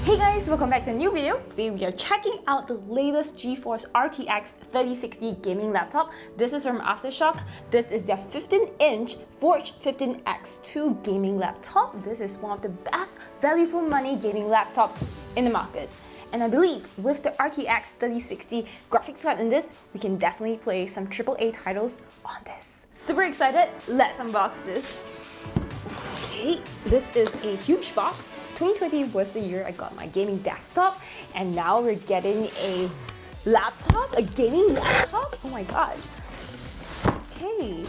Hey guys, welcome back to a new video. Today we are checking out the latest GeForce RTX 3060 gaming laptop. This is from Aftershock. This is their 15-inch Forge 15X2 gaming laptop. This is one of the best value for money gaming laptops in the market. And I believe with the RTX 3060 graphics card in this, we can definitely play some AAA titles on this. Super excited, let's unbox this. Okay, this is a huge box. 2020 was the year I got my gaming desktop, and now we're getting a laptop, a gaming laptop? Oh my god. Okay,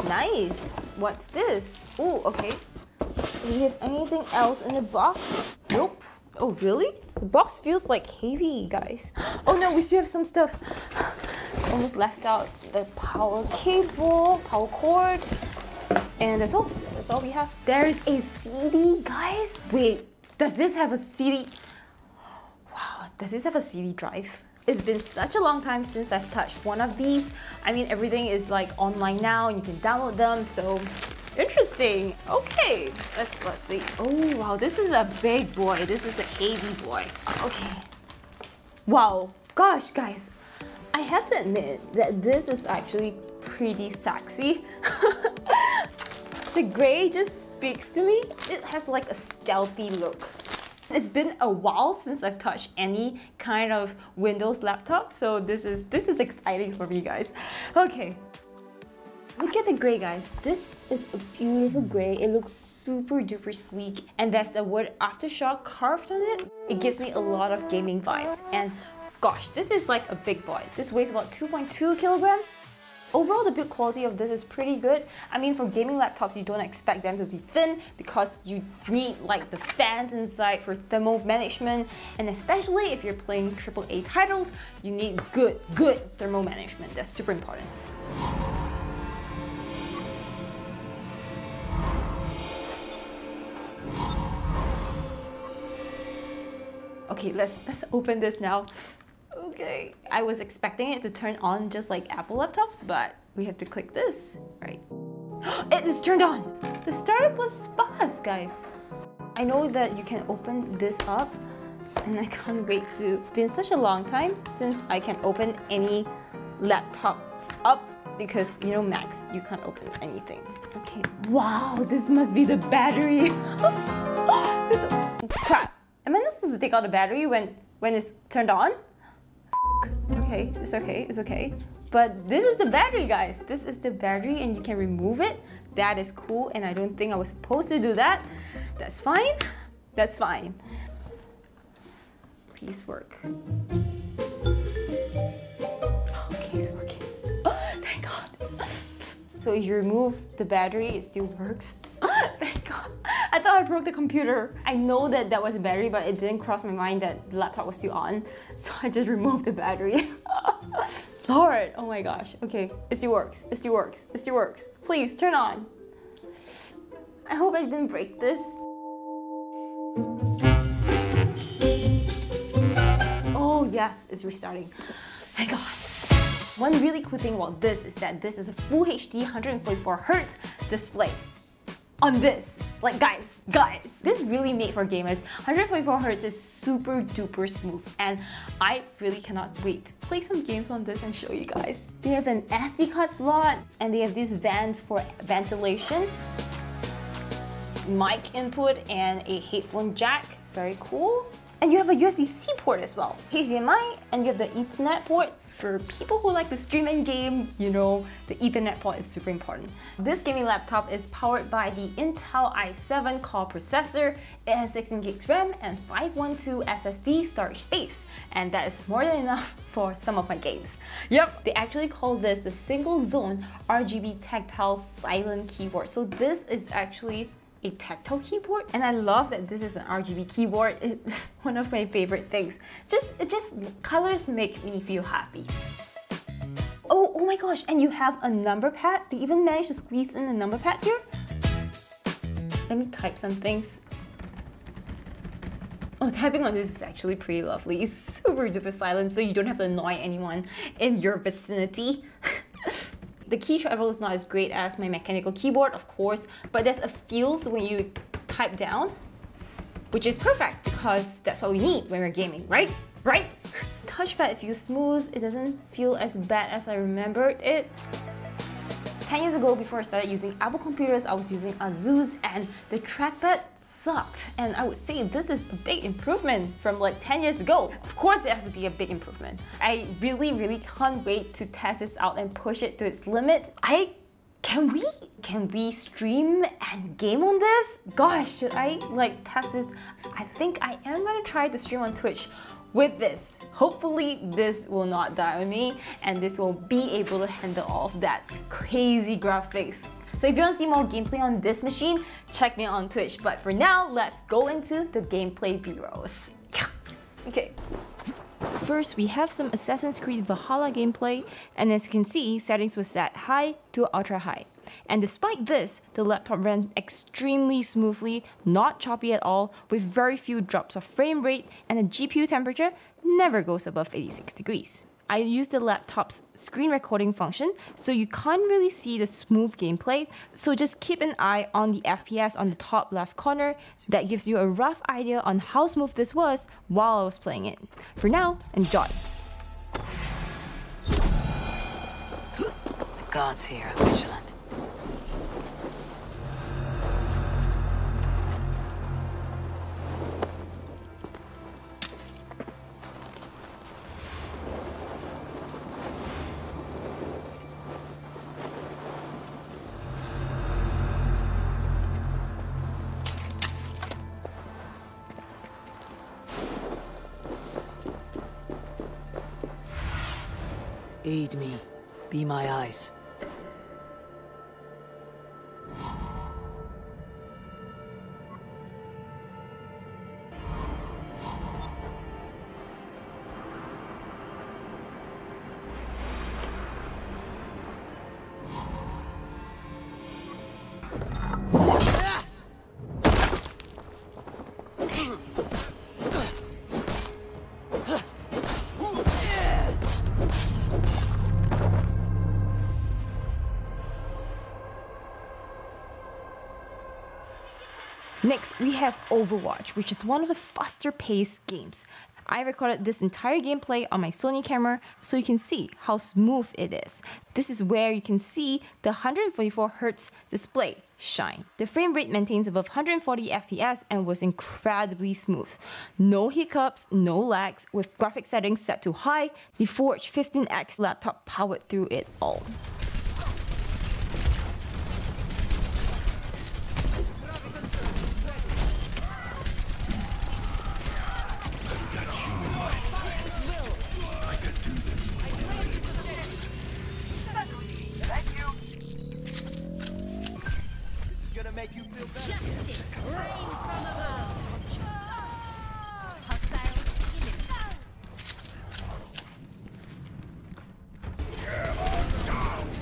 nice. What's this? Oh, okay. Do we have anything else in the box? Nope. Oh, really? The box feels like heavy, guys. Oh no, we still have some stuff. Almost left out the power cable, power cord, and that's all. That's all we have. There's a CD, guys. Wait, does this have a CD? Wow, does this have a CD drive? It's been such a long time since I've touched one of these. I mean, everything is like online now and you can download them, so interesting. Okay, let's see. Oh wow, this is a big boy. This is a heavy boy. Okay. Wow, gosh, guys. I have to admit that this is actually pretty sexy. The gray just speaks to me. It has like a stealthy look. It's been a while since I've touched any kind of Windows laptop, so this is exciting for me, guys. Okay. Look at the gray, guys. This is a beautiful gray. It looks super duper sleek, and there's the word Aftershock carved on it. It gives me a lot of gaming vibes, and gosh, this is like a big boy. This weighs about 2.2 kilograms. Overall, the build quality of this is pretty good. I mean, for gaming laptops, you don't expect them to be thin because you need like the fans inside for thermal management, and especially if you're playing AAA titles, you need good thermal management. That's super important. Okay, let's open this now. Okay, I was expecting it to turn on just like Apple laptops, but we have to click this, right? It is turned on! The startup was fast, guys. I know that you can open this up, and I can't wait to. It's been such a long time since I can open any laptops up, because you know, Macs, you can't open anything. Okay, wow, this must be the battery. Crap, am I not supposed to take out the battery when it's turned on? Okay, it's okay, it's okay. But this is the battery, guys. This is the battery and you can remove it. That is cool, and I don't think I was supposed to do that. That's fine. That's fine. Please work. Okay, it's working. Oh, thank God. So if you remove the battery, it still works. Thank God. I thought I broke the computer. I know that that was a battery, but it didn't cross my mind that the laptop was still on. So I just removed the battery. Lord, oh my gosh. Okay, it still works. It still works. It still works. Please turn on. I hope I didn't break this. Oh yes, it's restarting. Thank God. One really cool thing about this is that this is a full HD 144Hz display. On this, like guys, this is really made for gamers. 144Hz is super duper smooth, and I really cannot wait to play some games on this and show you guys. They have an SD card slot, and they have these vents for ventilation, mic input, and a headphone jack. Very cool. And you have a USB-C port as well, HDMI, and you have the Ethernet port. For people who like to stream and game, you know, the Ethernet port is super important. This gaming laptop is powered by the Intel i7 Core processor. It has 16 gigs RAM and 512 SSD storage space, and that is more than enough for some of my games. Yep, they actually call this the single zone RGB tactile silent keyboard. So this is actually a tactile keyboard, and I love that this is an RGB keyboard. It's one of my favorite things. Colors make me feel happy. Oh my gosh, and you have a number pad. They even managed to squeeze in a number pad here. Let me type some things. Oh, typing on this is actually pretty lovely. It's super duper silent, so you don't have to annoy anyone in your vicinity. The key travel is not as great as my mechanical keyboard, of course, but there's a feel when you type down. which is perfect because that's what we need when we're gaming, right? Right? Touchpad feels smooth, it doesn't feel as bad as I remembered it. 10 years ago, before I started using Apple computers, I was using Asus and the trackpad sucked. And I would say this is a big improvement from like 10 years ago. Of course, it has to be a big improvement. I really can't wait to test this out and push it to its limits. Can we stream and game on this? Gosh, should I like test this? I think I am gonna try to stream on Twitch with this. Hopefully this will not die on me and this will be able to handle all of that crazy graphics. So if you want to see more gameplay on this machine, check me out on Twitch. But for now, let's go into the gameplay B-rolls. Okay. First, we have some Assassin's Creed Valhalla gameplay, and as you can see, settings were set high to ultra high. And despite this, the laptop ran extremely smoothly, not choppy at all, with very few drops of frame rate, and the GPU temperature never goes above 86 degrees. I used the laptop's screen recording function, so you can't really see the smooth gameplay, so just keep an eye on the FPS on the top left corner. That gives you a rough idea on how smooth this was while I was playing it. For now, enjoy! The gods here are vigilant. Aid me. Be my eyes. Next, we have Overwatch, which is one of the faster-paced games. I recorded this entire gameplay on my Sony camera so you can see how smooth it is. This is where you can see the 144Hz display shine. The frame rate maintains above 140 FPS and was incredibly smooth. No hiccups, no lags, with graphics settings set to high, the Forge 15X laptop powered through it all. Make you feel better. Justice reigns from above. Hostiles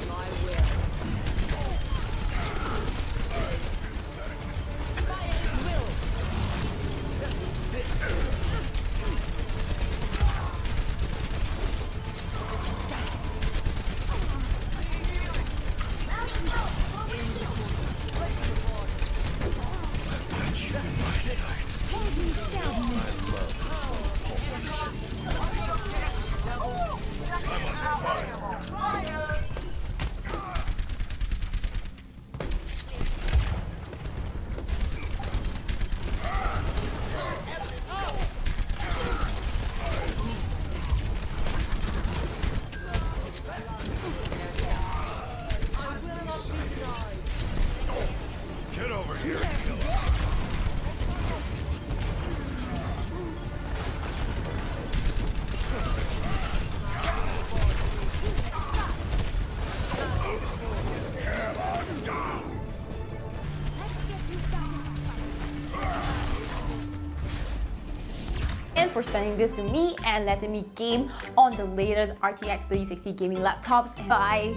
my will. Fire's will. Get over here. And for sending this to me and letting me game on the latest RTX 3060 gaming laptops. Bye!